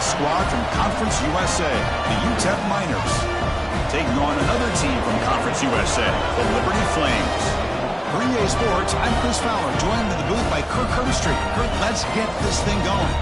squad from Conference USA, the UTEP Miners, taking on another team from Conference USA, the Liberty Flames. For EA Sports, I'm Chris Fowler, joined in the booth by Kirk Herbstreit. Kirk, let's get this thing going.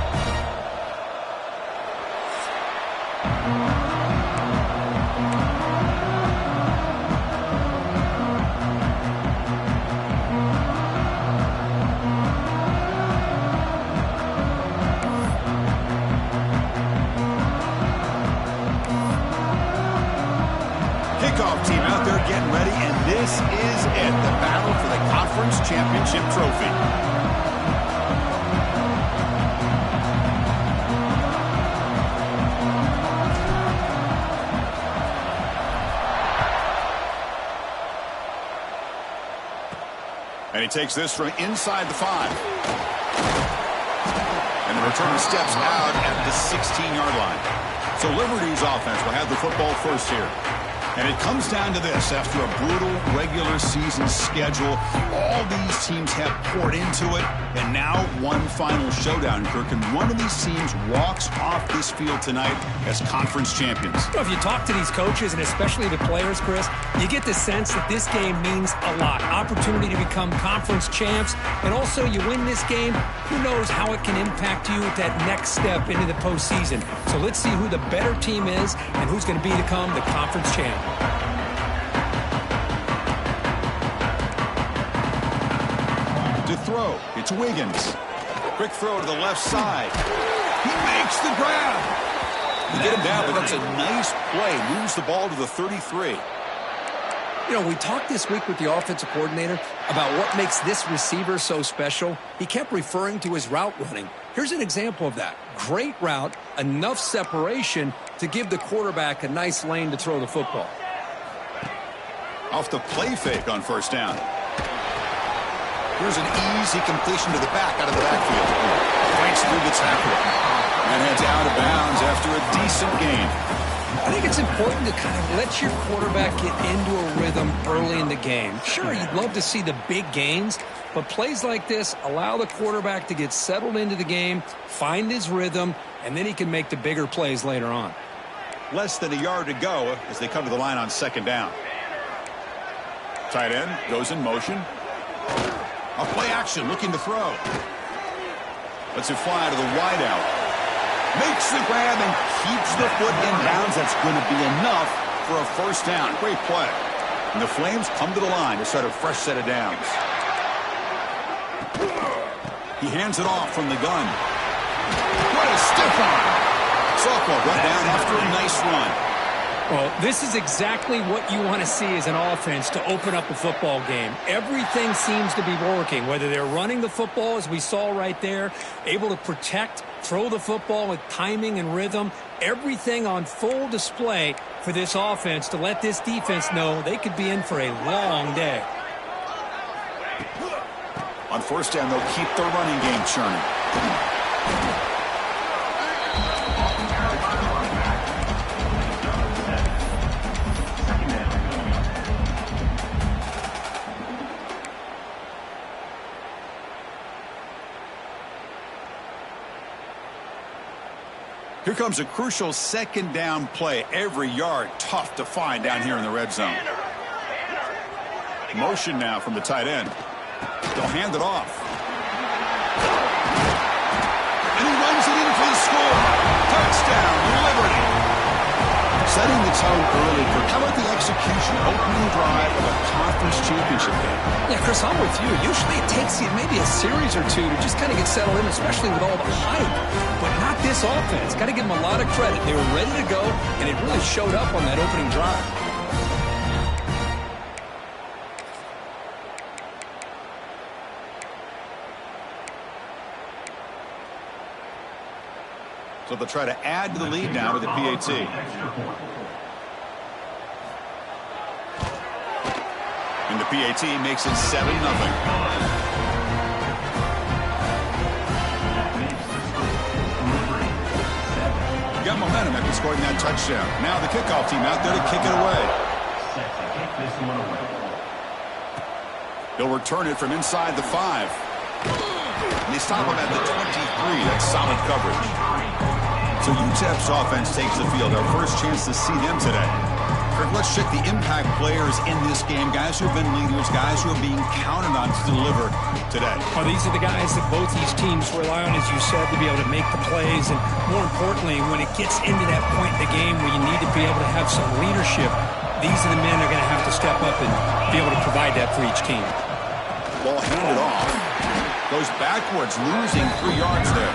Kickoff team out there getting ready, and this is it, the battle for the Conference Championship Trophy. And he takes this from inside the 5. And the return steps out at the 16-yard line. So Liberty's offense will have the football first here. And it comes down to this. After a brutal regular season schedule, all these teams have poured into it, and now one final showdown, Kirk. And one of these teams walks off this field tonight as conference champions. If you talk to these coaches, and especially the players, Chris, you get the sense that this game means a lot. Opportunity to become conference champs, and also you win this game, who knows how it can impact you at that next step into the postseason. So let's see who the better team is and who's going to become the conference champ. To throw, it's Wiggins. Quick throw to the left side. He makes the grab. You get him down, but that's a nice play. Moves the ball to the 33. You know, we talked this week with the offensive coordinator about what makes this receiver so special. He kept referring to his route running. Here's an example of that. Great route, enough separation to give the quarterback a nice lane to throw the football. Off the play fake on first down. Here's an easy completion to the back out of the backfield. Breaks through the tackle. And heads out of bounds after a decent gain. I think it's important to kind of let your quarterback get into a rhythm early in the game. Sure, you'd love to see the big gains, but plays like this allow the quarterback to get settled into the game, find his rhythm, and then he can make the bigger plays later on. Less than a yard to go as they come to the line on second down. Tight end goes in motion. A play action looking to throw. Lets it fly to the wideout. Makes the grab and keeps the foot in bounds. That's going to be enough for a first down. Great play. And the Flames come to the line to start a fresh set of downs. He hands it off from the gun. What a stiff arm. Softball brought down after a nice run. Well, this is exactly what you want to see as an offense to open up a football game. Everything seems to be working, whether they're running the football, as we saw right there, able to protect, throw the football with timing and rhythm, everything on full display for this offense to let this defense know they could be in for a long day. On first down, they'll keep their running game churning. Here comes a crucial second down play. Every yard tough to find down here in the red zone. Motion now from the tight end. They'll hand it off. And he runs it in for the score. Touchdown, Liberty. Setting the tone early. How about the execution, opening drive of a conference championship game? Yeah, Chris, I'm with you. Usually it takes you maybe a series or two to just kind of get settled in, especially with all the hype. But not this offense. Got to give them a lot of credit. They were ready to go, and it really showed up on that opening drive. So they'll try to add to the lead now with the PAT. And the PAT makes it 7-0. Got momentum after scoring that touchdown. Now the kickoff team out there to kick it away. He'll return it from inside the 5. And they stop him at the 23. That's solid coverage. So UTEP's offense takes the field. Our first chance to see them today. Kirk, let's check the impact players in this game. Guys who have been leaders, guys who are being counted on to deliver today. Well, these are the guys that both these teams rely on, as you said, to be able to make the plays. And more importantly, when it gets into that point in the game where you need to be able to have some leadership, these are the men that are going to have to step up and be able to provide that for each team. Ball handed off. Goes backwards, losing 3 yards there.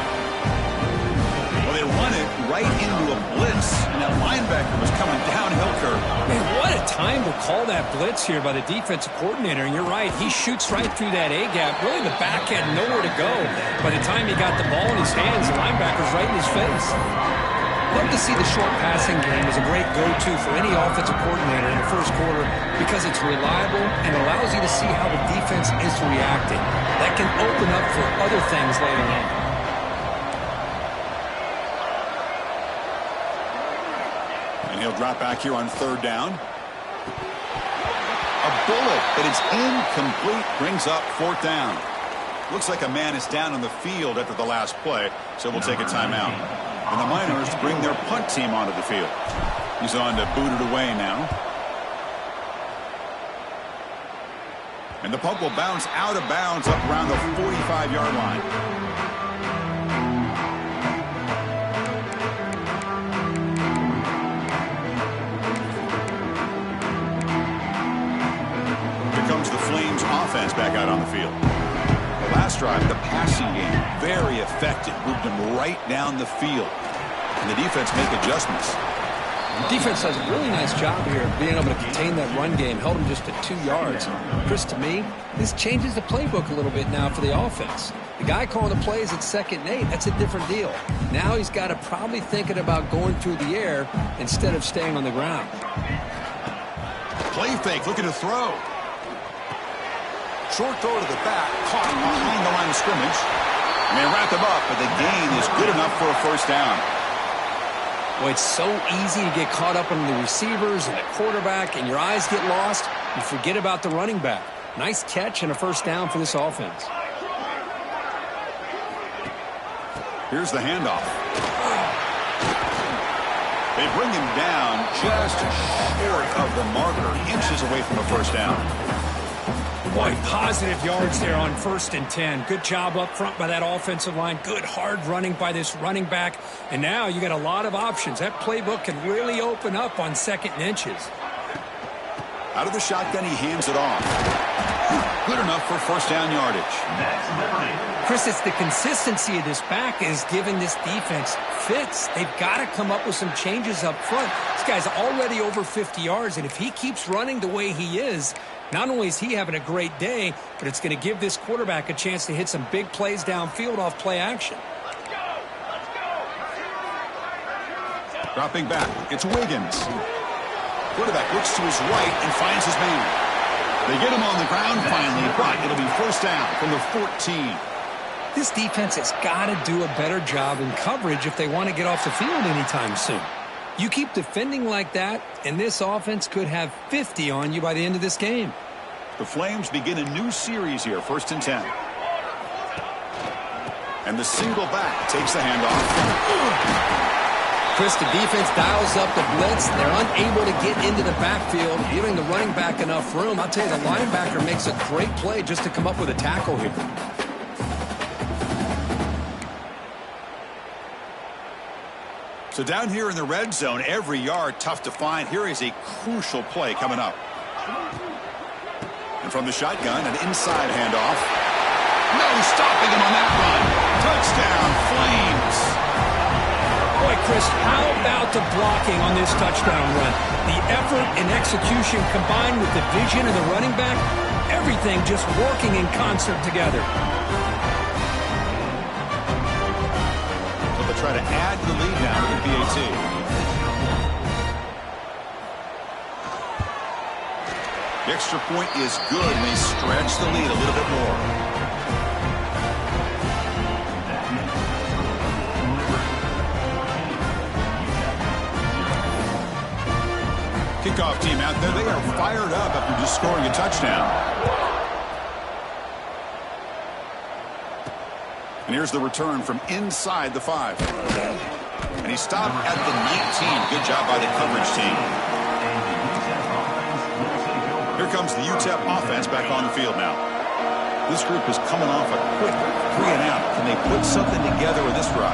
Well, they run it right into a blitz, and that linebacker was coming downhill, Kirk. Man, what a time to call that blitz here by the defensive coordinator. And you're right, he shoots right through that A-gap. Really, the back had nowhere to go. By the time he got the ball in his hands, the linebacker's right in his face. Love to see the short passing game as a great go-to for any offensive coordinator in the first quarter because it's reliable and allows you to see how the defense is reacting. That can open up for other things later on. And he'll drop back here on 3rd down. A bullet, but it's incomplete. Brings up 4th down. Looks like a man is down on the field after the last play, so we'll take a timeout. And the Miners bring their punt team onto the field. He's on to boot it away now. And the punt will bounce out of bounds up around the 45-yard line. Here comes the Flames offense back out on the field. The last drive, the passing game, very effective. Moved them right down the field. And the defense make adjustments. The defense does a really nice job here of being able to contain that run game. Held them just at 2 yards. Chris, to me, this changes the playbook a little bit now for the offense. The guy calling the plays at 2nd and 8, that's a different deal. Now he's got to probably thinking about going through the air instead of staying on the ground. Play fake, looking to throw. Short throw to the back, caught behind the line of scrimmage. And they wrap him up, but the gain is good enough for a 1st down. Boy, it's so easy to get caught up on the receivers and the quarterback, and your eyes get lost. You forget about the running back. Nice catch and a 1st down for this offense. Here's the handoff. They bring him down just short of the marker, inches away from a 1st down. Boy, positive yards there on 1st and 10. Good job up front by that offensive line. Good hard running by this running back. And now you got a lot of options. That playbook can really open up on 2nd and inches. Out of the shotgun, he hands it off. Good enough for 1st down yardage. Chris, it's the consistency of this back is giving this defense fits. They've got to come up with some changes up front. This guy's already over 50 yards, and if he keeps running the way he is, not only is he having a great day, but it's going to give this quarterback a chance to hit some big plays downfield off play action. Dropping back, it's Wiggins. Quarterback looks to his right and finds his man. They get him on the ground finally, but it'll be 1st down from the 14. This defense has got to do a better job in coverage if they want to get off the field anytime soon. You keep defending like that, and this offense could have 50 on you by the end of this game. The Flames begin a new series here, 1st and 10. And the single back takes the handoff. Chris, the defense dials up the blitz. They're unable to get into the backfield, giving the running back enough room. I'll tell you, the linebacker makes a great play just to come up with a tackle here. So down here in the red zone, every yard tough to find. Here is a crucial play coming up. And from the shotgun, an inside handoff. No stopping him on that run. Touchdown, Flames. Boy, Chris, how about the blocking on this touchdown run? The effort and execution combined with the vision of the running back, everything just working in concert together. Try to add the lead now to the PAT. The extra point is good, and they stretch the lead a little bit more. Kickoff team out there, they are fired up after just scoring a touchdown. And here's the return from inside the 5. And he stopped at the 19. Good job by the coverage team. Here comes the UTEP offense back on the field now. This group is coming off a quick 3-and-out. Can they put something together with this drive?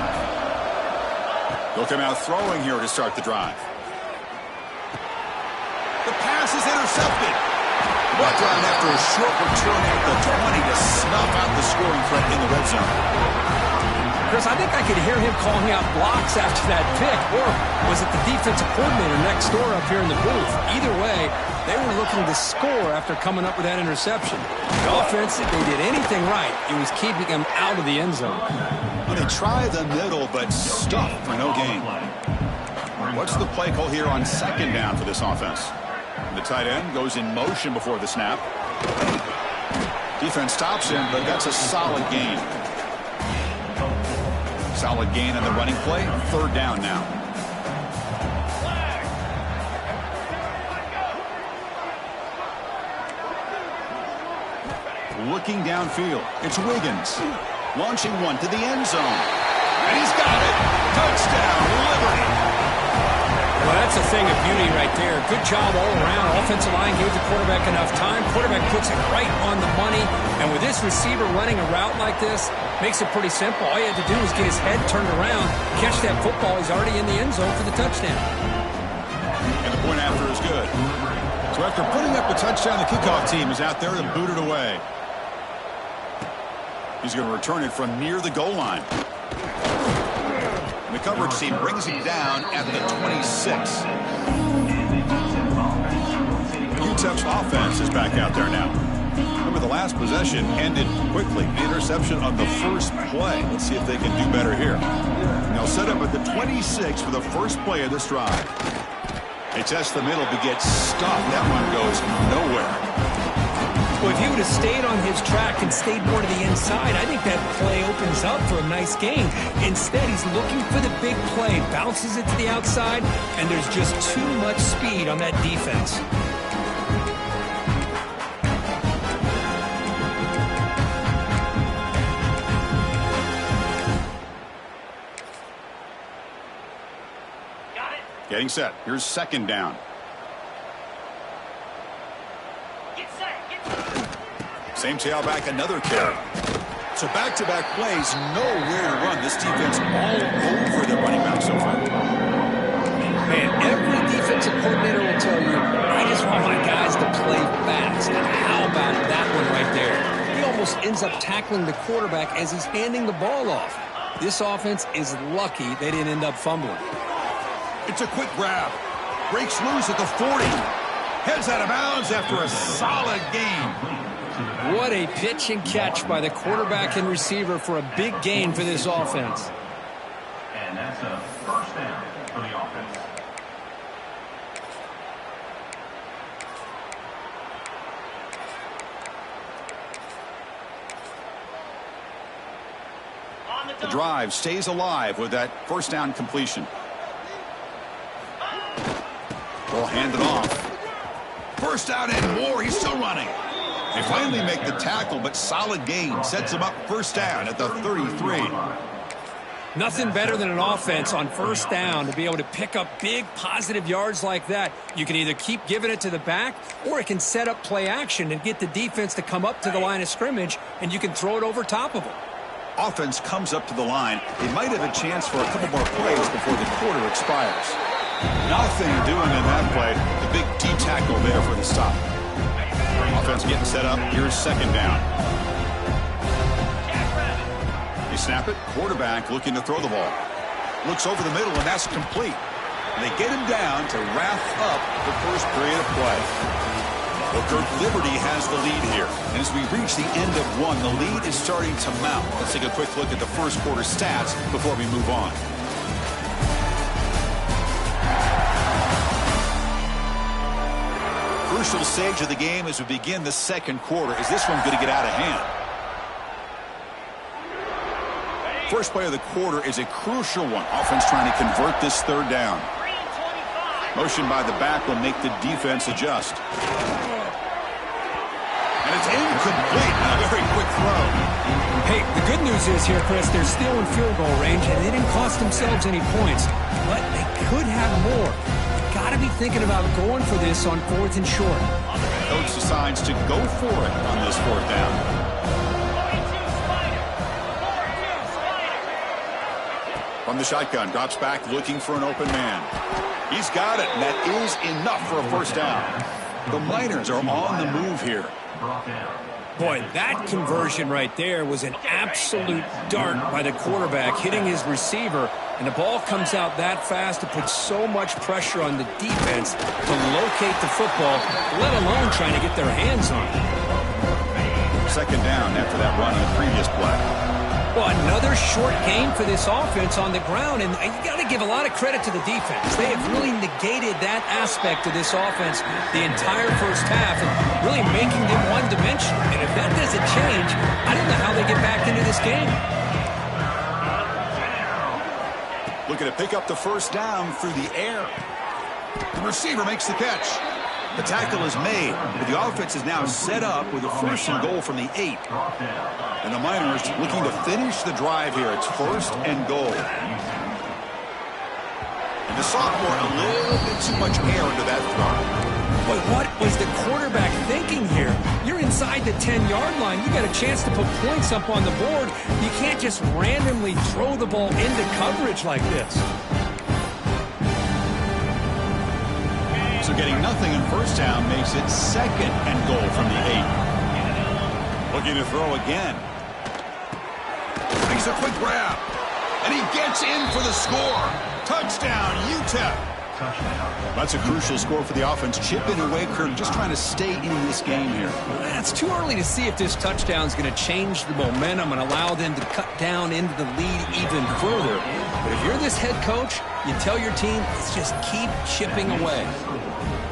They'll come out throwing here to start the drive. The pass is intercepted. Brought down after a short return at the 20 to snuff out the scoring threat in the red zone. Chris, I think I could hear him calling out blocks after that pick, or was it the defensive coordinator next door up here in the booth? Either way, they were looking to score after coming up with that interception. The offense, if they did anything right, it was keeping them out of the end zone. Well, they try the middle, but stuffed for no gain. What's the play call here on second down for this offense? The tight end goes in motion before the snap. Defense stops him, but that's a solid gain. Solid gain on the running play. Third down now. Looking downfield. It's Wiggins. Launching one to the end zone. And he's got it. Touchdown, Liberty. Well, that's a thing of beauty right there. Good job all around. Offensive line gave the quarterback enough time. Quarterback puts it right on the money. And with this receiver running a route like this, makes it pretty simple. All you had to do was get his head turned around, catch that football. He's already in the end zone for the touchdown. And the point after is good. So after putting up a touchdown, the kickoff team is out there to boot it away. He's going to return it from near the goal line. And the coverage team brings him down at the 26. UTEP's offense is back out there now. Remember, the last possession ended quickly. The interception on the first play. Let's see if they can do better here. And they'll set up at the 26 for the first play of this drive. They test the middle, but get stuffed. That one goes nowhere. Well, if he would have stayed on his track and stayed more to the inside, I think that play opens up for a nice gain. Instead, he's looking for the big play, bounces it to the outside, and there's just too much speed on that defense. Getting set. Here's second down. Same tailback, another carry. So back-to-back plays, nowhere to run. This defense all over the running back so far. Man, every defensive coordinator will tell you, I just want my guys to play fast. And how about that one right there? He almost ends up tackling the quarterback as he's handing the ball off. This offense is lucky they didn't end up fumbling. It's a quick grab. Breaks loose at the 40. Heads out of bounds after a solid game. What a pitch and catch by the quarterback and receiver for a big gain for this offense. And that's a first down for the offense. The drive stays alive with that first down completion. Ball handed off. First down and more. He's still running. They finally make the tackle, but solid gain sets him up first down at the 33. Nothing better than an offense on first down to be able to pick up big positive yards like that. You can either keep giving it to the back, or it can set up play action and get the defense to come up to the line of scrimmage, and you can throw it over top of them. Offense comes up to the line. They might have a chance for a couple more plays before the quarter expires. Nothing doing in that play. The big D tackle there for the stop. Offense getting set up. Here's second down. They snap it. Quarterback looking to throw the ball. Looks over the middle, and that's complete. They get him down to wrap up the first period of play. Well, Kirk, Liberty has the lead here. And as we reach the end of one, the lead is starting to mount. Let's take a quick look at the first quarter stats before we move on. Crucial stage of the game as we begin the second quarter. Is this one going to get out of hand? First play of the quarter is a crucial one. Offense trying to convert this third down. Motion by the back will make the defense adjust. And it's incomplete. A very quick throw. Hey, the good news is here, Chris, they're still in field goal range, and they didn't cost themselves any points. But they could have more. Got to be thinking about going for this on 4th and short. Coach decides to go for it on this 4th down. From the shotgun, drops back looking for an open man. He's got it, and that is enough for a first down. The Miners are on the move here. Boy, that conversion right there was an absolute dart by the quarterback, hitting his receiver, and the ball comes out that fast to put so much pressure on the defense to locate the football, let alone trying to get their hands on it. Second down after that run on the previous play. Well, another short game for this offense on the ground, and you got to give a lot of credit to the defense. They have really negated that aspect of this offense the entire first half, and really making them one-dimensional. And if that doesn't change, I don't know how they get back into this game. Looking to pick up the first down through the air. The receiver makes the catch. The tackle is made, but the offense is now set up with a 1st and goal from the 8. And the Miners looking to finish the drive here. It's 1st and goal. And the sophomore, a little bit too much air into that throw. But what was the quarterback thinking here? You're inside the 10-yard line. You got a chance to put points up on the board. You can't just randomly throw the ball into coverage like this. So getting nothing in first down makes it 2nd and goal from the 8. Looking to throw again. Makes a quick grab. And he gets in for the score. Touchdown, UTEP. That's a crucial score for the offense. Chipping away, Kirk, just trying to stay in this game here. It's too early to see if this touchdown is going to change the momentum and allow them to cut down into the lead even further. But if you're this head coach, you tell your team, let's just keep chipping away.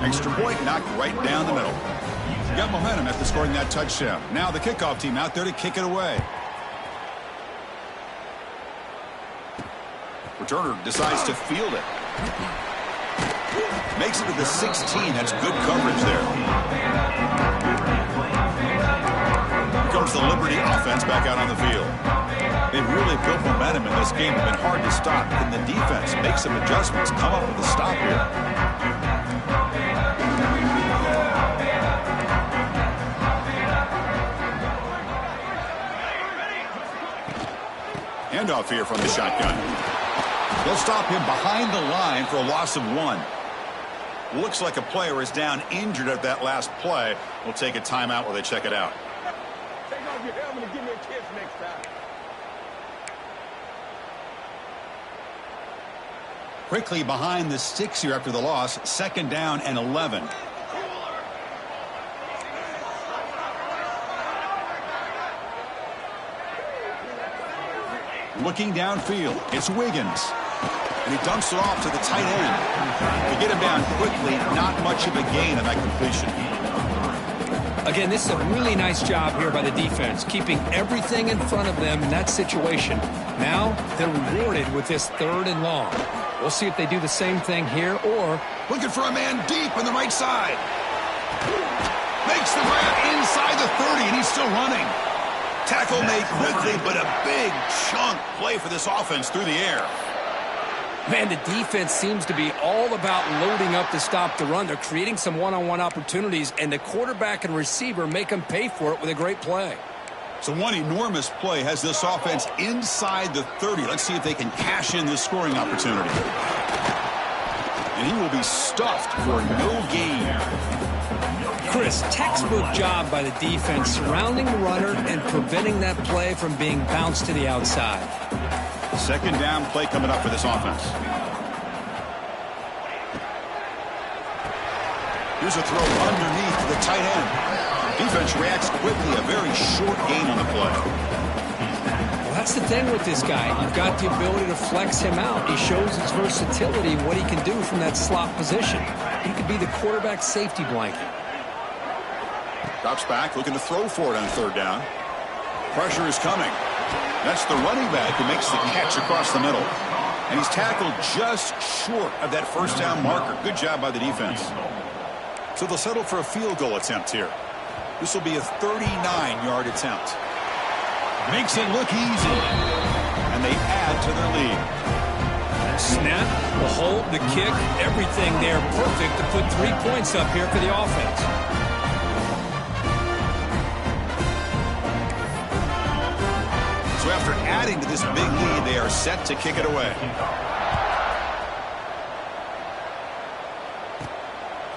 Extra point knocked right down the middle. Got momentum after scoring that touchdown. Now the kickoff team out there to kick it away. Returner decides to field it. Makes it to the 16. That's good coverage there. Here comes the Liberty offense back out on the field. They've really built momentum in this game. It's been hard to stop. Can the defense make some adjustments, come up with a stop here? Handoff here from the shotgun. They'll stop him behind the line for a loss of 1. Looks like a player is down injured at that last play. We'll take a timeout while they check it out. Take off your helmet and give me a kiss next time. Quickly behind the 6 here after the loss. 2nd down and 11. Looking downfield, it's Wiggins. And he dumps it off to the tight end. To get him down quickly, not much of a gain on that completion. Again, this is a really nice job here by the defense, keeping everything in front of them in that situation. Now they're rewarded with this 3rd and long. We'll see if they do the same thing here or... Looking for a man deep on the right side. Makes the grab inside the 30, and he's still running. Tackle made quickly, but a big chunk play for this offense through the air. Man, the defense seems to be all about loading up to stop the run. They're creating some one-on-one opportunities, and the quarterback and receiver make them pay for it with a great play. So one enormous play has this offense inside the 30. Let's see if they can cash in this scoring opportunity. And he will be stuffed for no gain. Chris, textbook job by the defense surrounding the runner and preventing that play from being bounced to the outside. 2nd down play coming up for this offense. Here's a throw underneath to the tight end. Defense reacts quickly. A very short gain on the play. Well, that's the thing with this guy. You've got the ability to flex him out. He shows his versatility, what he can do from that slot position. He could be the quarterback safety blanket. Drops back, looking to throw for it on 3rd down. Pressure is coming. That's the running back who makes the catch across the middle. And he's tackled just short of that 1st down marker. Good job by the defense. So they'll settle for a field goal attempt here. This will be a 39-yard attempt. Makes it look easy. And they add to their lead. Snap, the hold, the kick, everything there perfect to put 3 points up here for the offense. So after adding to this big lead, they are set to kick it away.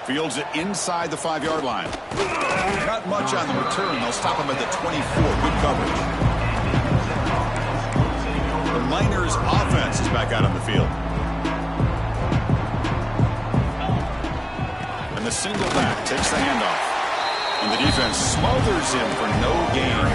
Fields it inside the 5-yard line. Not much on the return. They'll stop him at the 24. Good coverage. The Miners offense is back out on the field. And the single back takes the handoff. And the defense smothers him for no gain.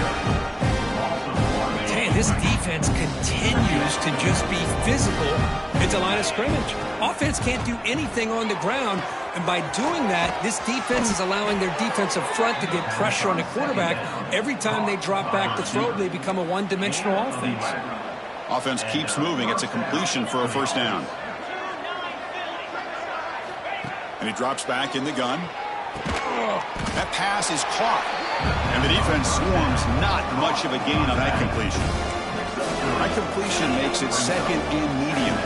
Man, this defense continues to just be physical at the line of scrimmage. Offense can't do anything on the ground, and by doing that, this defense is allowing their defensive front to get pressure on the quarterback. Every time they drop back to throw, they become a one-dimensional offense. Offense keeps moving. It's a completion for a first down. And he drops back in the gun. That pass is caught. And the defense swarms. Not much of a gain on that completion. That completion makes it second and medium.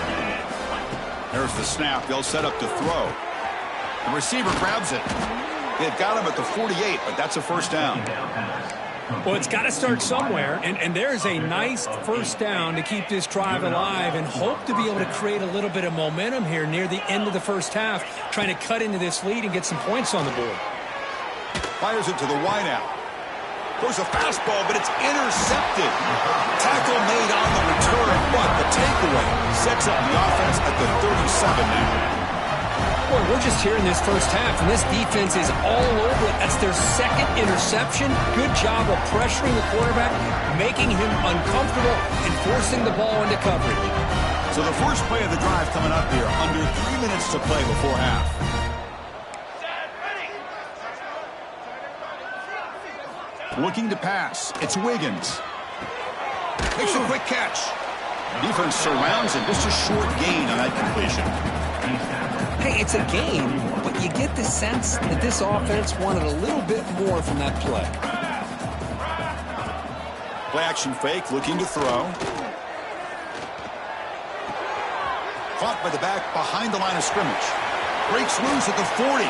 There's the snap. They'll set up to throw. The receiver grabs it. They've got him at the 48, but that's a first down. Well, it's got to start somewhere, and there's a nice first down to keep this drive alive and hope to be able to create a little bit of momentum here near the end of the first half, trying to cut into this lead and get some points on the board. Fires it to the wideout. Goes a fastball, but it's intercepted. Tackle made on the return, but the takeaway sets up the offense at the 37 now. Boy, we're just here in this first half, and this defense is all over it. That's their second interception. Good job of pressuring the quarterback, making him uncomfortable, and forcing the ball into coverage. So the first play of the drive coming up here, under 3 minutes to play before half. Looking to pass. It's Wiggins. Makes a quick catch. Defense surrounds him. Just a short gain on that completion. Hey, it's a game, but you get the sense that this offense wanted a little bit more from that play. Play action fake, looking to throw. Caught by the back behind the line of scrimmage. Breaks loose at the 40.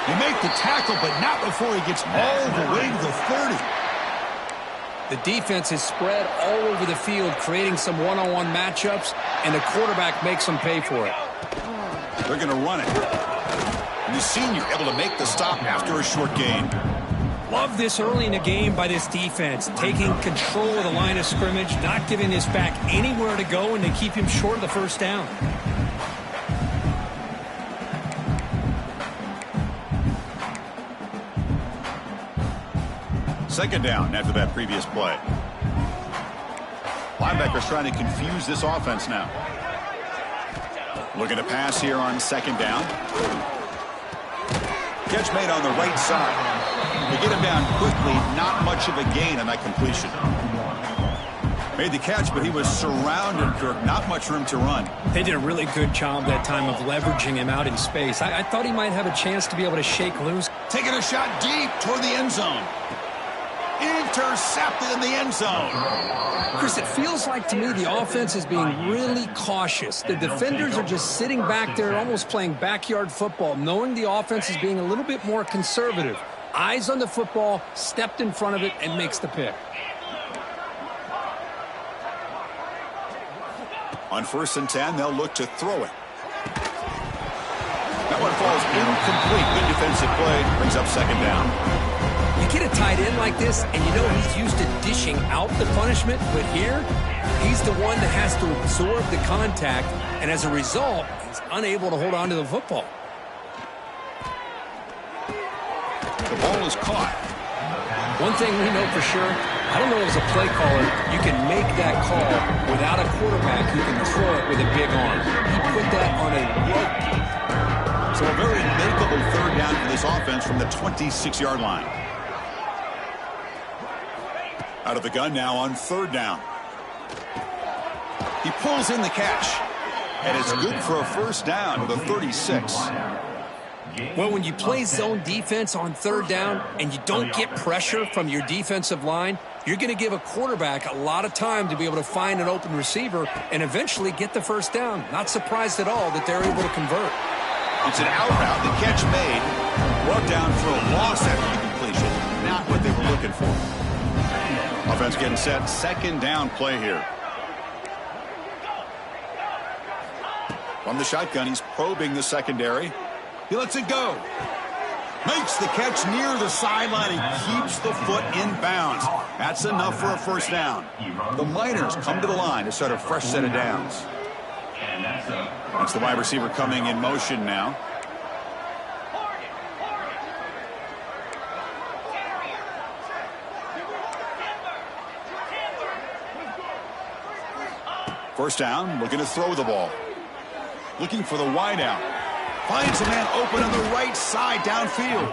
They make the tackle, but not before he gets all the way to the 30. The defense is spread all over the field, creating some one-on-one matchups, and the quarterback makes them pay for it. They're going to run it. And the senior able to make the stop after a short gain. Love this early in the game by this defense, taking control of the line of scrimmage, not giving this back anywhere to go, and they keep him short of the first down. Second down after that previous play. Linebackers trying to confuse this offense now. Looking to pass here on second down. Catch made on the right side. They get him down quickly. Not much of a gain on that completion. Made the catch, but he was surrounded, Kirk. Not much room to run. They did a really good job that time of leveraging him out in space. I thought he might have a chance to be able to shake loose. Taking a shot deep toward the end zone. Intercepted in the end zone. Chris, it feels like to me the offense is being really cautious. The defenders are just sitting back there almost playing backyard football, knowing the offense is being a little bit more conservative. Eyes on the football, stepped in front of it, and makes the pick. On 1st and 10, they'll look to throw it. That one falls incomplete. Good defensive play. Brings up second down. You get a tight end like this, and you know he's used to dishing out the punishment, but here, he's the one that has to absorb the contact, and as a result, he's unable to hold on to the football. The ball is caught. One thing we know for sure, I don't know as a play caller, you can make that call without a quarterback who can throw it with a big arm. He put that on a rope. So a very makeable third down for this offense from the 26-yard line. Out of the gun now on third down. He pulls in the catch. And it's good for a first down to the 36. Well, when you play zone defense on third down and you don't get pressure from your defensive line, you're going to give a quarterback a lot of time to be able to find an open receiver and eventually get the first down. Not surprised at all that they're able to convert. It's an out route. The catch made. Brought down for a loss after the completion. Not what they were looking for. Offense getting set. Second down play here. From the shotgun, he's probing the secondary. He lets it go. Makes the catch near the sideline and keeps the foot in bounds. That's enough for a first down. The Miners come to the line to start a fresh set of downs. That's the wide receiver coming in motion now. First down, looking to throw the ball. Looking for the wideout. Finds a man open on the right side downfield.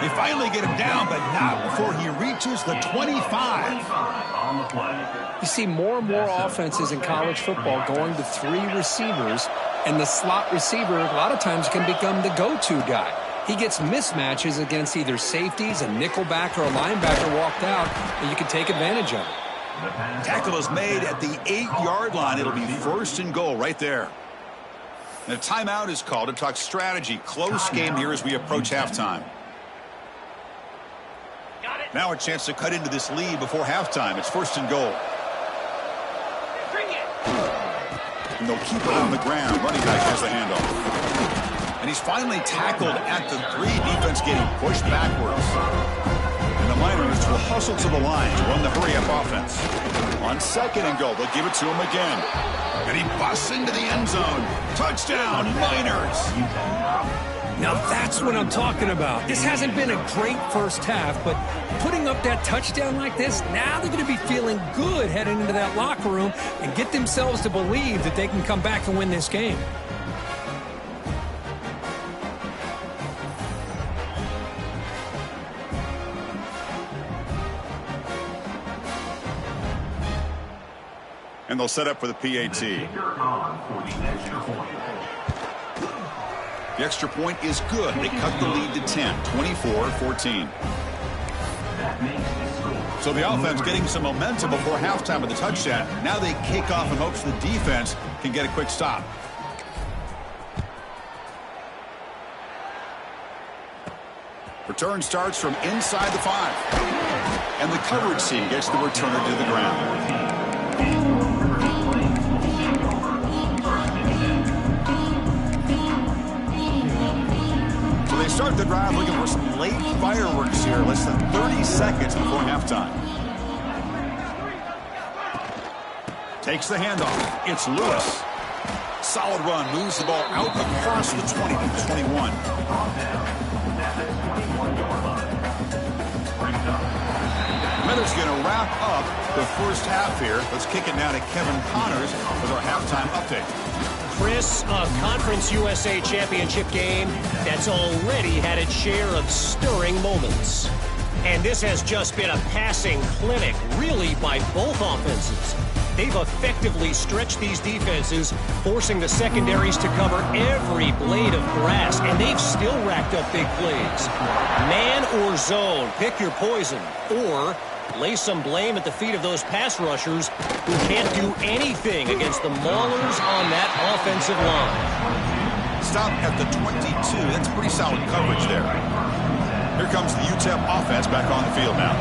They finally get him down, but not before he reaches the 25. You see more and more offenses in college football going to three receivers, and the slot receiver a lot of times can become the go-to guy. He gets mismatches against either safeties, a nickelback, or a linebacker walked out, and you can take advantage of it. Tackle is made at the 8-yard line. It'll be first and goal right there. And a timeout is called to talk strategy. Close game here as we approach halftime. Now a chance to cut into this lead before halftime. It's first and goal. And they'll keep it on the ground. Running back has the handoff. And he's finally tackled at the 3. Defense getting pushed backwards. And the Miners will hustle to the line to run the hurry-up offense. On second and goal, they'll give it to him again. And he busts into the end zone. Touchdown, Miners. Now that's what I'm talking about. This hasn't been a great first half, but putting up that touchdown like this, now they're going to be feeling good heading into that locker room and get themselves to believe that they can come back and win this game. And they'll set up for the PAT. The extra point is good. They cut the lead to 10, 24-14. So the offense getting some momentum before halftime with the touchdown. Now they kick off in hopes the defense can get a quick stop. Return starts from inside the 5. And the coverage team gets the returner to the ground. Start the drive looking for some late fireworks here. Less than 30 seconds before halftime. Takes the handoff. It's Lewis. Solid run. Moves the ball out across the 20 to the 21. Miller's going to wrap up the first half here. Let's kick it now to Kevin Connors with our halftime update. Chris, a Conference USA Championship game that's already had its share of stirring moments. And this has just been a passing clinic, really, by both offenses. They've effectively stretched these defenses, forcing the secondaries to cover every blade of grass, and they've still racked up big plays. Man or zone, pick your poison, or lay some blame at the feet of those pass rushers who can't do anything against the maulers on that offensive line. Stop at the 22. That's pretty solid coverage there. Here comes the UTEP offense back on the field now.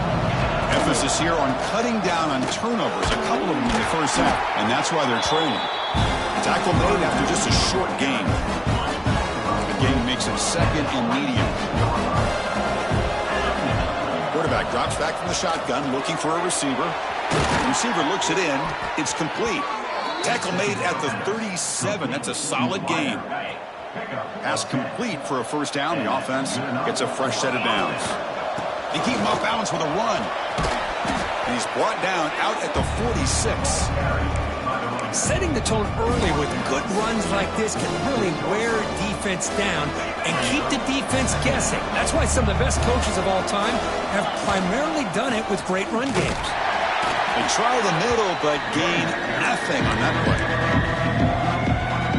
Emphasis here on cutting down on turnovers, a couple of them in the first half, and that's why they're trailing. Tackle made after just a short gain. The game makes it second and medium. Quarterback drops back from the shotgun, looking for a receiver. The receiver looks it in. It's complete. Tackle made at the 37. That's a solid gain. Pass complete for a first down. The offense gets a fresh set of downs. They keep him off balance with a run. And he's brought down out at the 46. Setting the tone early with good runs like this can really wear defense down and keep the defense guessing. That's why some of the best coaches of all time have primarily done it with great run games. They try the middle, but gain nothing on that play.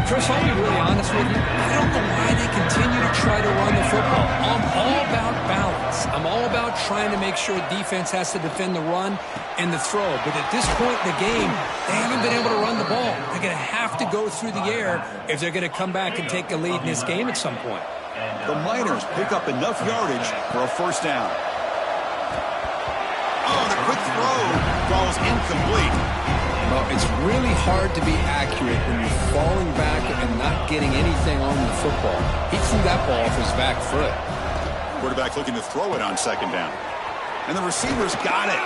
Chris, I'll be really honest with you. I don't know why they continue to try to run the football. I'm all about balance. I'm all about trying to make sure defense has to defend the run and the throw. But at this point in the game, they haven't been able to run the ball. They're going to have to go through the air if they're going to come back and take a lead in this game at some point. The Miners pick up enough yardage for a first down. Oh, the quick throw falls incomplete. Well, it's really hard to be accurate when you're falling back and not getting anything on the football. He threw that ball off his back foot. Quarterback looking to throw it on second down. And the receivers got it.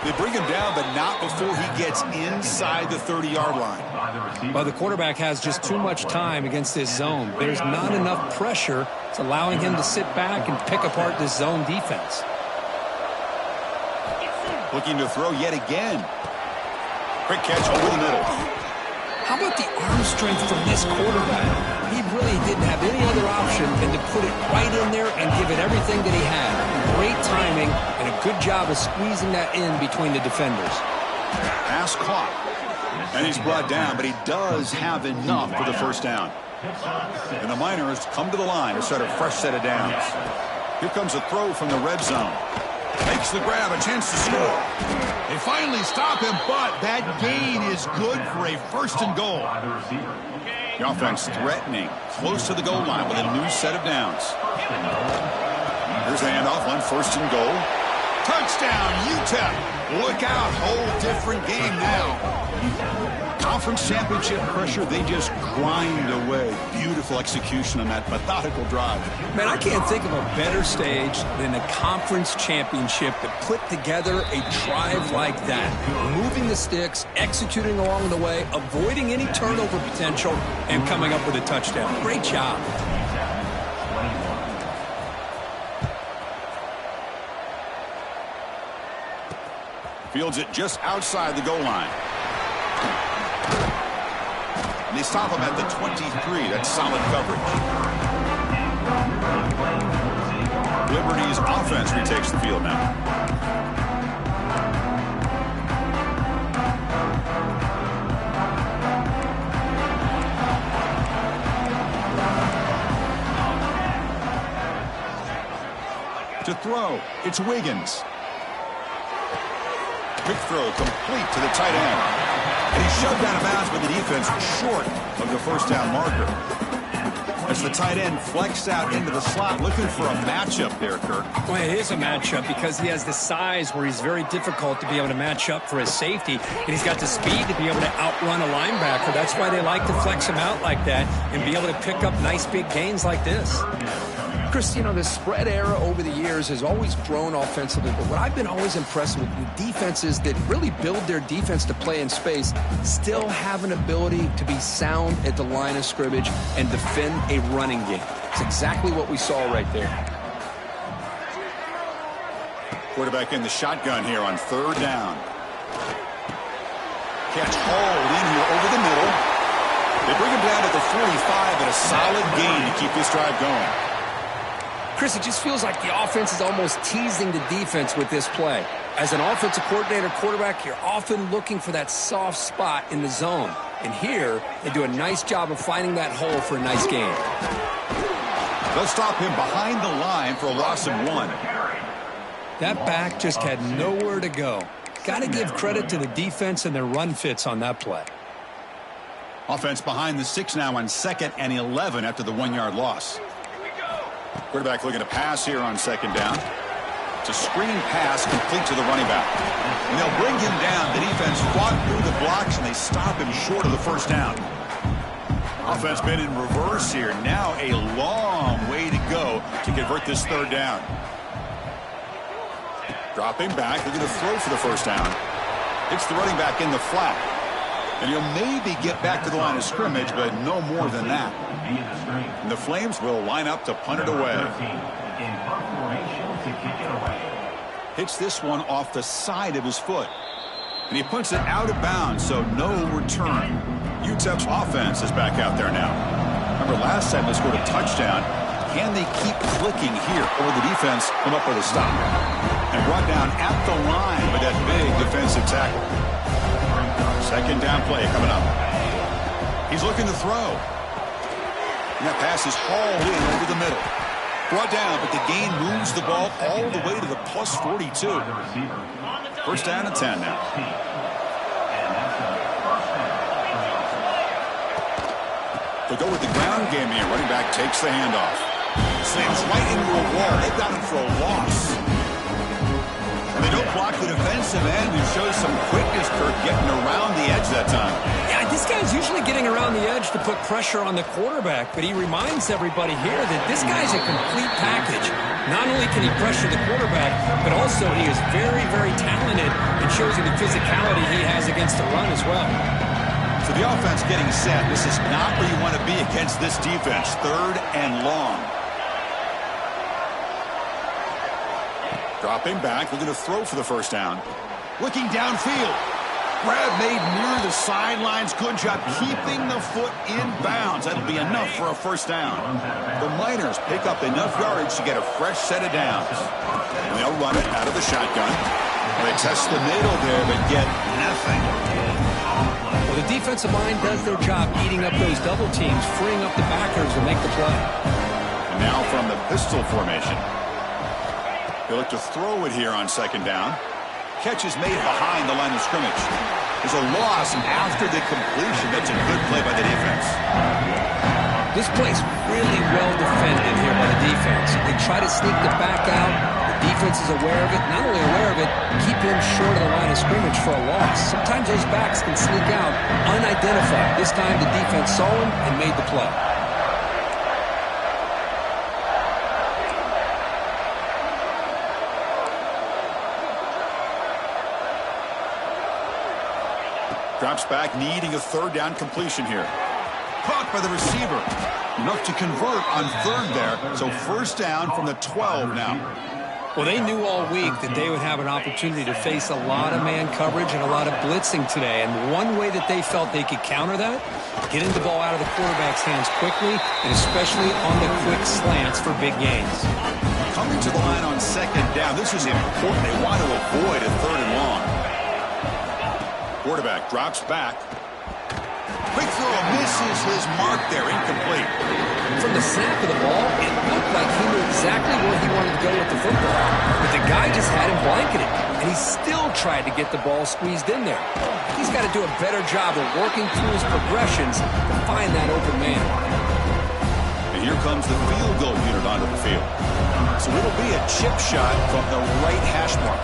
They bring him down, but not before he gets inside the 30-yard line. Well, the quarterback has just too much time against this zone. There's not enough pressure. It's allowing him to sit back and pick apart this zone defense. Looking to throw yet again. Quick catch over the middle. How about the arm strength from this quarterback? He really didn't have any other option than to put it right in there and give it everything that he had. Great timing and a good job of squeezing that in between the defenders. Pass caught. And he's brought down, but he does have enough for the first down. And the Miners come to the line to start a fresh set of downs. Here comes a throw from the red zone. Makes the grab, a chance to score. They finally stop him, but that gain is good for a first and goal. The offense threatening, close to the goal line with a new set of downs. Here's the handoff on first and goal. Touchdown, UTEP. Look out, whole different game now. Conference championship pressure, they just grind away. Beautiful execution on that methodical drive. Man, I can't think of a better stage than a conference championship to put together a drive like that. Moving the sticks, executing along the way, avoiding any turnover potential, and coming up with a touchdown. Great job. Fields it just outside the goal line. And they stop him at the 23. That's solid coverage. Liberty's offense retakes the field now. To throw, it's Wiggins. Quick throw complete to the tight end. And he's shoved out of bounds by the defense short of the first down marker. As the tight end flexed out into the slot, looking for a matchup there, Kirk. Well, it is a matchup because he has the size where he's very difficult to be able to match up for his safety, and he's got the speed to be able to outrun a linebacker. That's why they like to flex him out like that and be able to pick up nice big gains like this. Chris, you know, the spread era over the years has always grown offensively, but what I've been always impressed with defenses that really build their defense to play in space still have an ability to be sound at the line of scrimmage and defend a running game. It's exactly what we saw right there. Quarterback in the shotgun here on third down. Catch hauled in here over the middle. They bring him down to the 45 and a solid gain to keep this drive going. Chris, it just feels like the offense is almost teasing the defense with this play. As an offensive coordinator quarterback, you're often looking for that soft spot in the zone. And here, they do a nice job of finding that hole for a nice gain. They'll stop him behind the line for a loss of 1. That back just had nowhere to go. Got to give credit to the defense and their run fits on that play. Offense behind the 6 now on 2nd and 11 after the 1-yard loss. Quarterback looking to pass here on 2nd down. It's a screen pass complete to the running back. And they'll bring him down. The defense fought through the blocks, and they stop him short of the first down. Offense been in reverse here. Now a long way to go to convert this third down. Dropping back, looking to throw for the first down. It's the running back in the flat. And he'll maybe get back to the line of scrimmage, but no more than that. And the Flames will line up to punt it away. Hits this one off the side of his foot. And he punts it out of bounds, so no return. UTEP's offense is back out there now. Remember last time they scored a touchdown. Can they keep clicking here? Or will the defense come up with a stop? And brought down at the line with that big defensive tackle. 2nd down play coming up. He's looking to throw. And that pass is hauled in over the middle. Brought down, but the gain moves the ball all the way to the plus 42. First down and 10 now. They'll go with the ground game here. Running back takes the handoff. Slams right into a wall. They've got him for a loss. And they don't block the defensive end, who shows some quickness, Kirk, getting around the edge that time. Yeah, this guy's usually getting around the edge to put pressure on the quarterback, but he reminds everybody here that this guy's a complete package. Not only can he pressure the quarterback, but also he is very, very talented and shows you the physicality he has against the run as well. So the offense getting set. This is not where you want to be against this defense. Third and long. Dropping back, looking to throw for the first down. Looking downfield. Grab made near the sidelines. Good job keeping the foot in bounds. That'll be enough for a first down. The Miners pick up enough yardage to get a fresh set of downs. And they'll run it out of the shotgun. They test the middle there, but get nothing. Well, the defensive line does their job eating up those double teams, freeing up the backers to make the play. And now from the pistol formation. They look to throw it here on second down. Catch is made behind the line of scrimmage. There's a loss after the completion. That's a good play by the defense. This play's really well defended here by the defense. They try to sneak the back out. The defense is aware of it. Not only aware of it, keep him short of the line of scrimmage for a loss. Sometimes those backs can sneak out unidentified. This time the defense saw him and made the play. Drops back, needing a third down completion here. Caught by the receiver. Enough to convert on third there. So first down from the 12 now. Well, they knew all week that they would have an opportunity to face a lot of man coverage and a lot of blitzing today. And one way that they felt they could counter that, getting the ball out of the quarterback's hands quickly, and especially on the quick slants for big gains. Coming to the line on second down. This is important. They want to avoid a third and long. Quarterback drops back. Quick throw, misses his mark there, incomplete. From the snap of the ball, it looked like he knew exactly where he wanted to go with the football. But the guy just had him blanketed, and he still tried to get the ball squeezed in there. He's got to do a better job of working through his progressions to find that open man. And here comes the field goal unit onto the field. So it'll be a chip shot from the right hash mark.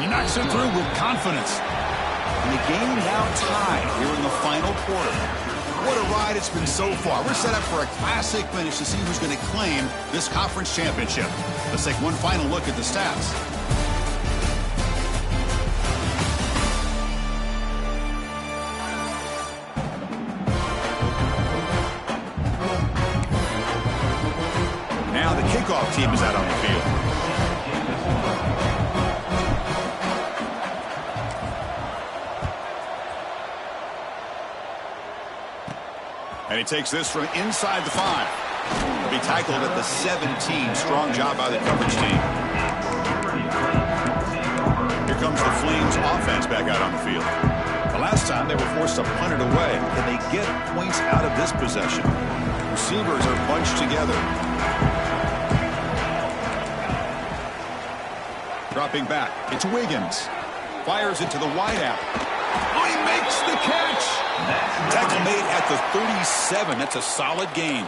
He knocks it through with confidence. And the game now tied here in the final quarter. What a ride it's been so far. We're set up for a classic finish to see who's going to claim this conference championship. Let's take one final look at the stats. Now the kickoff team is out on the field. And he takes this from inside the 5. He'll be tackled at the 17. Strong job by the coverage team. Here comes the Flames offense back out on the field. The last time they were forced to punt it away. Can they get points out of this possession? Receivers are bunched together. Dropping back. It's Wiggins. Fires it to the wideout. Oh, he makes the catch. Tackle made at the 37. That's a solid gain.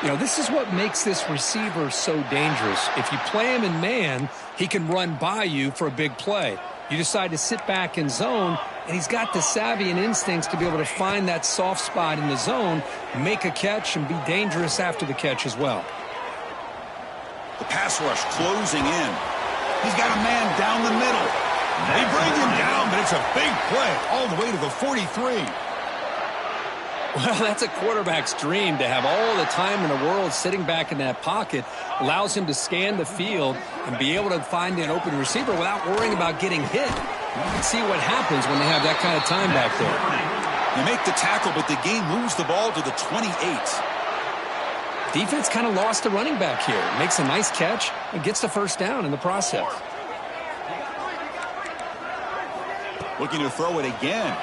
You know, this is what makes this receiver so dangerous. If you play him in man, he can run by you for a big play. You decide to sit back in zone, and he's got the savvy and instincts to be able to find that soft spot in the zone, make a catch, and be dangerous after the catch as well. The pass rush closing in. He's got a man down the middle. They bring him down, but it's a big play all the way to the 43. Well, that's a quarterback's dream to have all the time in the world sitting back in that pocket. Allows him to scan the field and be able to find an open receiver without worrying about getting hit. You can see what happens when they have that kind of time back there. They make the tackle, but the game moves the ball to the 28. Defense kind of lost the running back here. Makes a nice catch and gets the first down in the process. Looking to throw it again.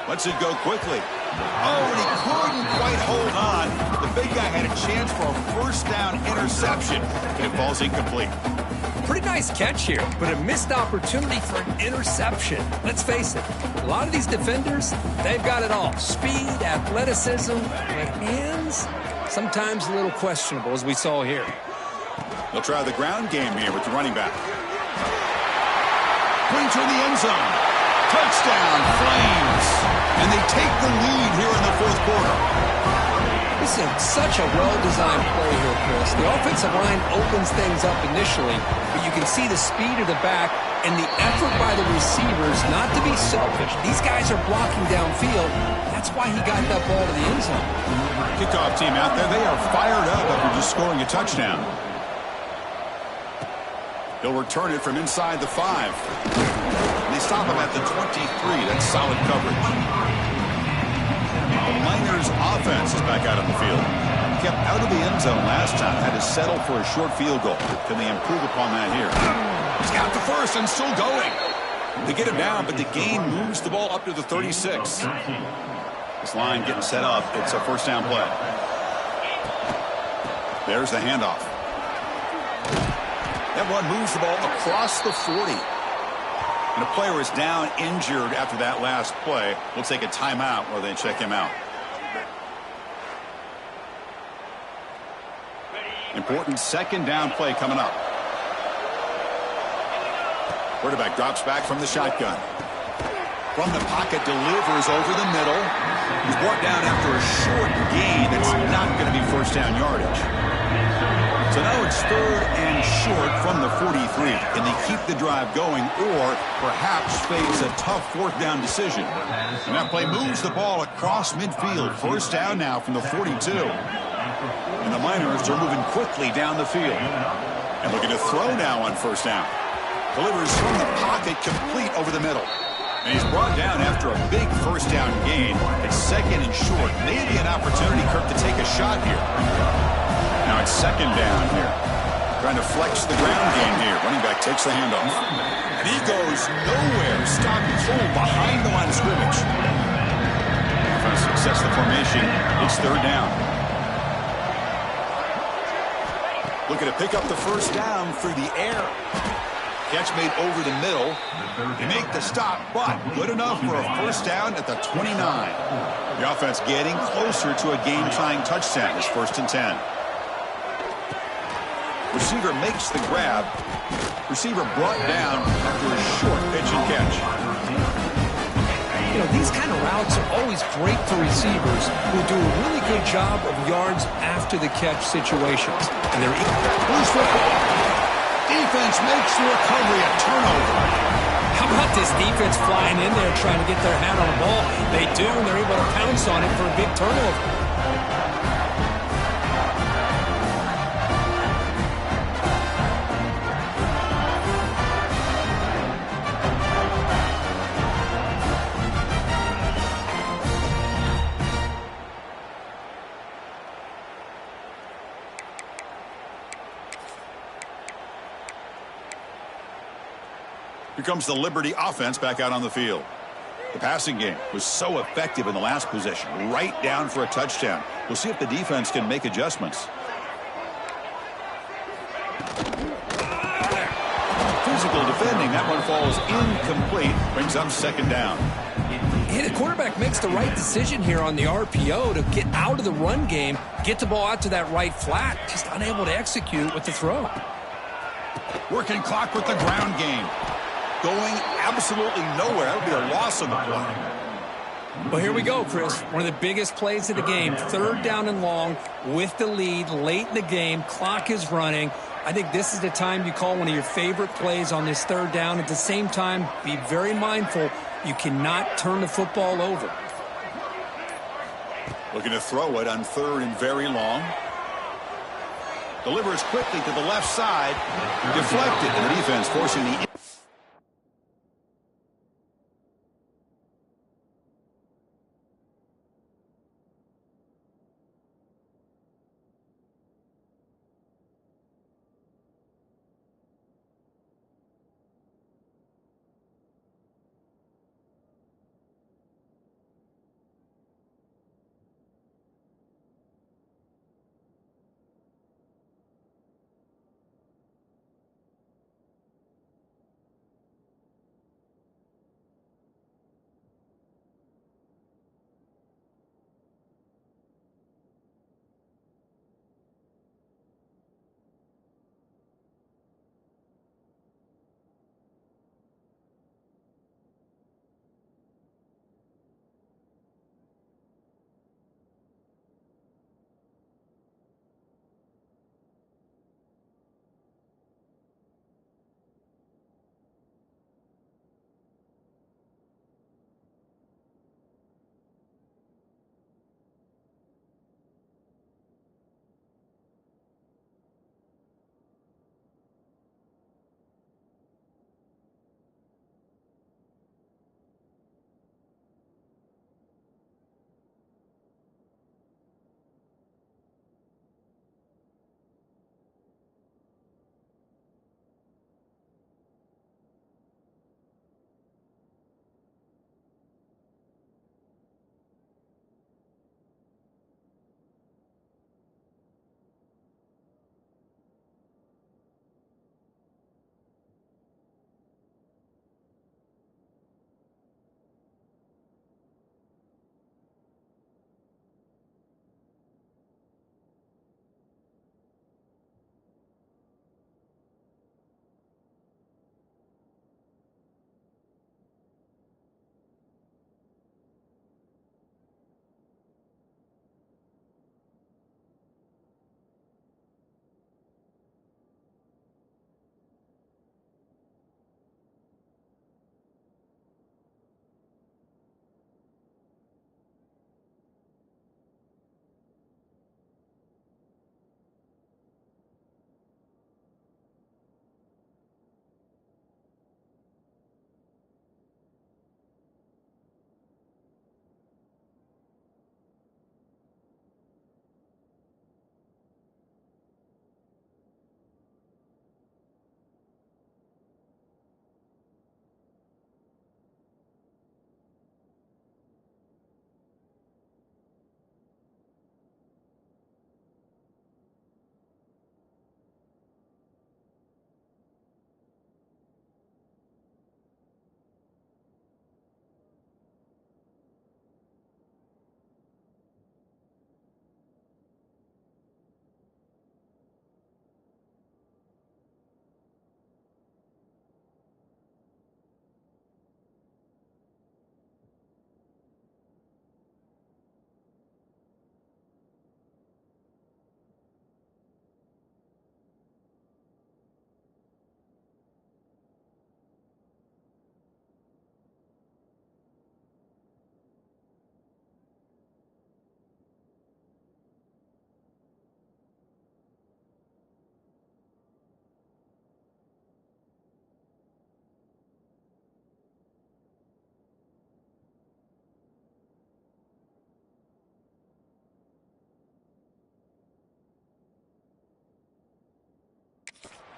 Lets it go quickly. Oh, and he couldn't quite hold on. The big guy had a chance for a first down interception, but it falls incomplete. Pretty nice catch here, but a missed opportunity for an interception. Let's face it, a lot of these defenders, they've got it all. Speed, athleticism, but hands, sometimes a little questionable, as we saw here. They'll try the ground game here with the running back. Points in the end zone. Touchdown, Flames. And they take the lead here in the fourth quarter. This is such a well-designed play here, Chris. The offensive line opens things up initially, but you can see the speed of the back and the effort by the receivers not to be selfish. These guys are blocking downfield. That's why he got that ball to the end zone. Kickoff team out there, they are fired up after just scoring a touchdown. He'll return it from inside the 5. They stop him at the 23. That's solid coverage. The Miners offense is back out on the field. Kept out of the end zone last time. Had to settle for a short field goal. Can they improve upon that here? He's got the first and still going. They get him down, but the gain moves the ball up to the 36. This line getting set up. It's a first down play. There's the handoff. That one moves the ball across the 40. And a player is down injured after that last play. We'll take a timeout while they check him out. Important second down play coming up. Quarterback drops back from the shotgun. From the pocket, delivers over the middle. He's brought down after a short gain. That's not going to be first down yardage. So now it's third and short from the 43. Can they keep the drive going or perhaps face a tough fourth down decision? And that play moves the ball across midfield. First down now from the 42. And the Miners are moving quickly down the field. And looking to throw now on first down. Delivers from the pocket, complete over the middle. And he's brought down after a big first down gain. It's second and short. Maybe an opportunity, Kirk, to take a shot here. Now it's second down here. Trying to flex the ground game here. Running back takes the handoff. And he goes nowhere. Stop and full behind the line of scrimmage. Trying to success the formation. It's third down. Looking to pick up the first down through the air. Catch made over the middle. They make the stop, but good enough for a first down at the 29. The offense getting closer to a game-tying touchdown. It's first and 10. Receiver makes the grab. Receiver brought down after a short pitch and catch. You know, these kind of routes are always great for receivers who do a really good job of yards after the catch situations. And they're loose football. Defense makes the recovery a turnover. How about this defense flying in there trying to get their hand on the ball? They do, and they're able to pounce on it for a big turnover. Here comes the Liberty offense back out on the field. The passing game was so effective in the last possession, right down for a touchdown. We'll see if the defense can make adjustments. Physical defending. That one falls incomplete. Brings up second down. And the quarterback makes the right decision here on the RPO to get out of the run game, get the ball out to that right flat. Just unable to execute with the throw. Working clock with the ground game. Going absolutely nowhere. That would be a loss on the play. Well, here we go, Chris. One of the biggest plays of the game. Third down and long with the lead late in the game. Clock is running. I think this is the time you call one of your favorite plays on this third down. At the same time, be very mindful. You cannot turn the football over. Looking to throw it on third and very long. Delivers quickly to the left side. Deflected. And the defense forcing the...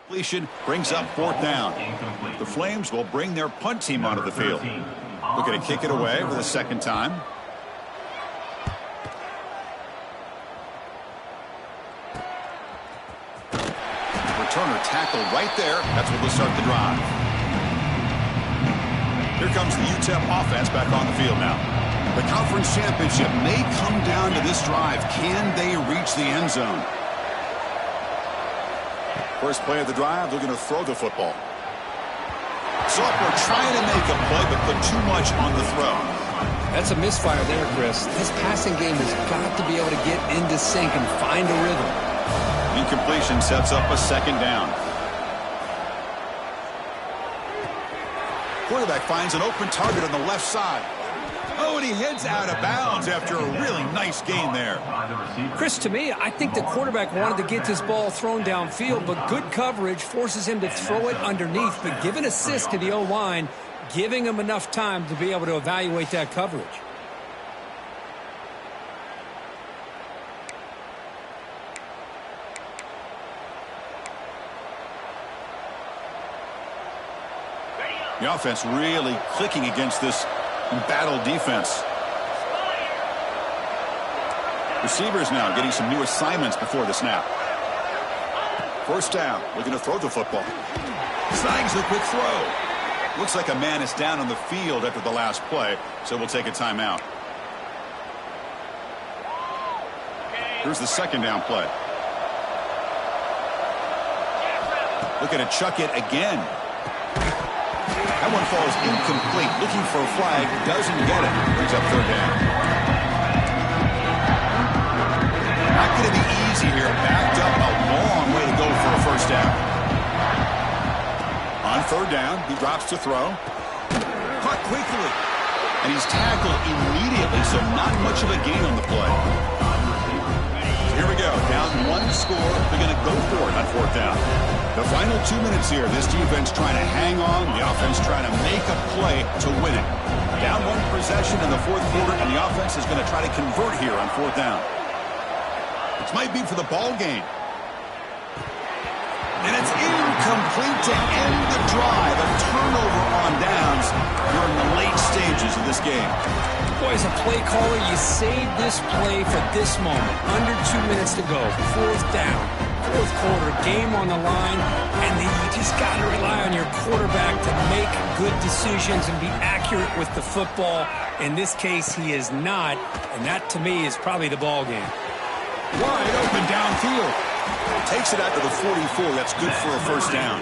Completion brings up 4th down. The Flames will bring their punt team onto the field. Looking to kick it away for the 2nd time. Returner tackled right there. That's what will start the drive. Here comes the UTEP offense back on the field now. The conference championship may come down to this drive. Can they reach the end zone? First play of the drive, they're going to throw the football. Sophomore trying to make a play, but put too much on the throw. That's a misfire there, Chris. This passing game has got to be able to get into sync and find a rhythm. Incompletion sets up a 2nd down. Quarterback finds an open target on the left side. Oh, and he heads out of bounds after a really nice gain there. Chris, to me, I think the quarterback wanted to get this ball thrown downfield, but good coverage forces him to throw it underneath. But give an assist to the O-line, giving him enough time to be able to evaluate that coverage. The offense really clicking against this embattled defense. Receivers now getting some new assignments before the snap. 1st down, looking to throw the football. Snags the quick throw. Looks like a man is down on the field after the last play, so we'll take a timeout. Here's the 2nd down play. Looking to chuck it again. That one falls incomplete. Looking for a flag. Doesn't get it. Brings up 3rd down. Not going to be easy here. Backed up a long way to go for a 1st down. On 3rd down, he drops to throw. Caught quickly. And he's tackled immediately, so not much of a gain on the play. Here we go. Down 1 score. They're going to go for it on 4th down. The final 2 minutes here. This defense trying to hang on. The offense trying to make a play to win it. Down 1 possession in the 4th quarter, and the offense is going to try to convert here on 4th down. This might be for the ball game. And it's incomplete to end the drive. A turnover on downs during the late stages of this game. Boy, as a play caller, you save this play for this moment. Under 2 minutes to go. 4th down. 4th quarter, game on the line, and then you just got to rely on your quarterback to make good decisions and be accurate with the football. In this case, he is not, and that to me is probably the ball game. Wide open downfield. Takes it out to the 44. That's good for a 1st down.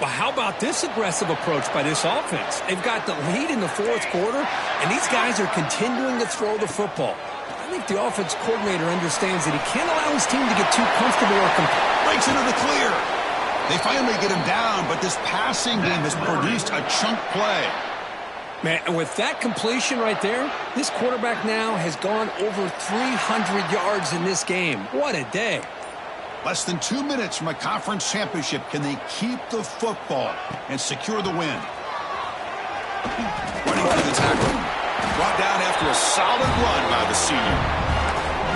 Well, how about this aggressive approach by this offense? They've got the lead in the 4th quarter, and these guys are continuing to throw the football. I think the offense coordinator understands that he can't allow his team to get too comfortable or breaks into the clear. They finally get him down, but this passing game has produced a chunk play. Man, and with that completion right there, this quarterback now has gone over 300 yards in this game. What a day. Less than 2 minutes from a conference championship. Can they keep the football and secure the win? Running through the tackle. Brought down after a solid run by the senior.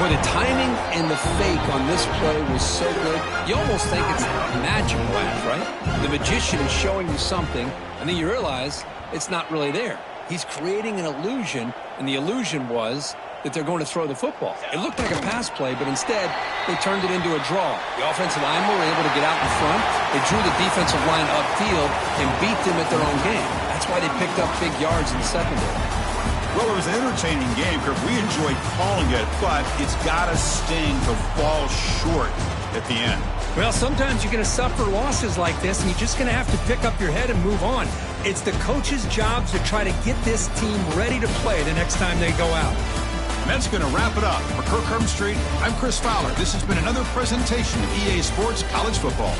Boy, the timing and the fake on this play was so good. You almost think it's magic laugh, right? The magician is showing you something, and then you realize it's not really there. He's creating an illusion, and the illusion was that they're going to throw the football. It looked like a pass play, but instead, they turned it into a draw. The offensive linemen were able to get out in front. They drew the defensive line upfield and beat them at their own game. That's why they picked up big yards in the secondary. Well, it was an entertaining game, Kirk. We enjoyed calling it, but it's got to sting to fall short at the end. Well, sometimes you're going to suffer losses like this, and you're just going to have to pick up your head and move on. It's the coach's job to try to get this team ready to play the next time they go out. And that's going to wrap it up. For Kirk Street, I'm Chris Fowler. This has been another presentation of EA Sports College Football.